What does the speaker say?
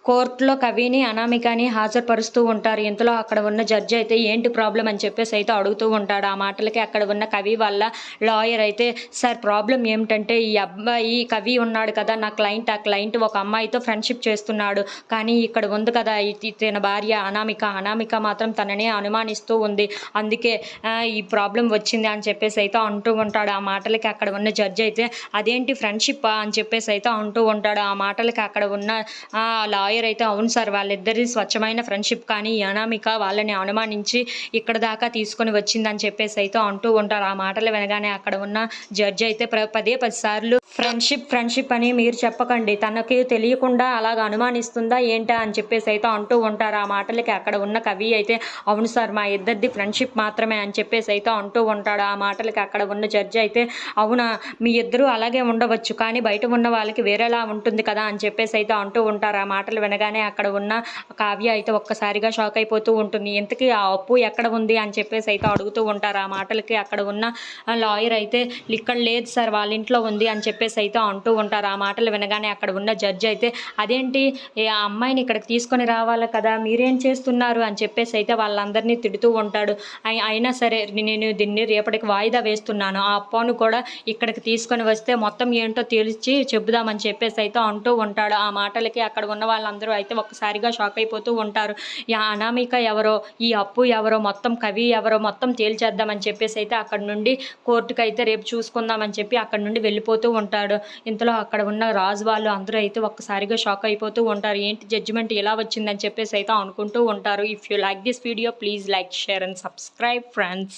కోర్టులో కవిని, అనామికని హాజరుపరుస్తూ ఉంటారు. ఇంతలో అక్కడ ఉన్న జడ్జి అయితే ఏంటి ప్రాబ్లం అని చెప్పేసి అయితే అడుగుతూ ఉంటాడు. ఆ మాటలకి అక్కడ ఉన్న కవి వాళ్ళ లాయర్ అయితే, సార్ ప్రాబ్లం ఏమిటంటే ఈ అబ్బాయి కవి ఉన్నాడు కదా నా క్లయింట్, ఆ క్లయింట్ ఒక అమ్మాయితో ఫ్రెండ్షిప్ చేస్తున్నాడు. కానీ ఇక్కడ ఉంది కదా తన భార్య అనామిక మాత్రం తననే అనుమానిస్తూ ఉంది. అందుకే ఈ ప్రాబ్లం వచ్చింది అని చెప్పేసి అయితే అంటూ ఉంటాడు. ఆ మాటలకి అక్కడ ఉన్న జడ్జి అయితే అదేంటి ఫ్రెండ్షిప్ అని చెప్పేసి అయితే అంటూ ఉంటాడు. ఆ మాటలకి అక్కడ ఉన్న లాయర్ అయితే అవును సార్ వాళ్ళిద్దరి స్వచ్ఛమైన ఫ్రెండ్షిప్, కానీ ఈ అనామిక వాళ్ళని అనుమానించి ఇక్కడ దాకా తీసుకొని వచ్చిందని చెప్పేసి అయితే అంటూ ఉంటారు. ఆ మాటలు వినగానే అక్కడ ఉన్న జడ్జి అయితే 10 సార్లు ఫ్రెండ్షిప్ అని మీరు చెప్పకండి, తనకి తెలియకుండా అలాగ అనుమానిస్తుందా ఏంటా అని చెప్పేసి అయితే అంటూ ఉంటారు. ఆ మాటలకి అక్కడ ఉన్న కవి అయితే అవును సార్ మా ఇద్దరిది ఫ్రెండ్షిప్ మాత్రమే అని చెప్పేసి అయితే అంటూ ఉంటాడు. ఆ మాటలకి అక్కడ ఉన్న జడ్జి అయితే అవునా మీ ఇద్దరు అలాగే ఉండవచ్చు, కానీ బయట ఉన్న వాళ్ళకి వేరేలా ఉంటుంది కదా అని చెప్పేసి అయితే అంటూ ఉంటారు. ఆ మాటలు వినగానే అక్కడ ఉన్న కావ్య అయితే ఒక్కసారిగా షాక్ అయిపోతూ ఉంటుంది. ఇంతకీ ఆ అప్పు ఎక్కడ ఉంది అని చెప్పేసి అయితే అడుగుతూ ఉంటారు. ఆ మాటలకి అక్కడ ఉన్న లాయర్ అయితే ఇక్కడ లేదు సార్ వాళ్ళ ఇంట్లో ఉంది అని చెప్పేసి అయితే అంటూ ఉంటారు. ఆ మాటలు వినగానే అక్కడ ఉన్న జడ్జి అయితే అదేంటి ఆ అమ్మాయిని ఇక్కడికి తీసుకొని రావాలి కదా మీరేం చేస్తున్నారు అని చెప్పేసి అయితే వాళ్ళందరినీ తిడుతూ ఉంటాడు. అయినా సరే నేను దీన్ని రేపటికి వాయిదా వేస్తున్నాను, ఆ అప్పును కూడా ఇక్కడికి తీసుకొని వస్తే మొత్తం ఏంటో తెలిసి చెబుదామని చెప్పేసి అయితే అంటూ ఉంటాడు. ఆ మాటలకి అక్కడ ఉన్న వాళ్ళందరూ అయితే ఒక్కసారిగా షాక్ అయిపోతూ ఉంటారు. ఈ అనామిక ఎవరో, ఈ అప్పు ఎవరో, మొత్తం కవి ఎవరో మొత్తం తేల్చేద్దామని చెప్పేసి అయితే అక్కడ నుండి కోర్టుకు అయితే రేపు చూసుకుందామని చెప్పి అక్కడ నుండి వెళ్ళిపోతూ ఉంటాడు. ఇంతలో అక్కడ ఉన్న రాజు వాళ్ళు అందరూ అయితే ఒక్కసారిగా షాక్ అయిపోతూ ఉంటారు. ఏంటి జడ్జిమెంట్ ఎలా వచ్చిందని చెప్పేసి అయితే అనుకుంటూ ఉంటారు. If you like this video please like, share and subscribe friends.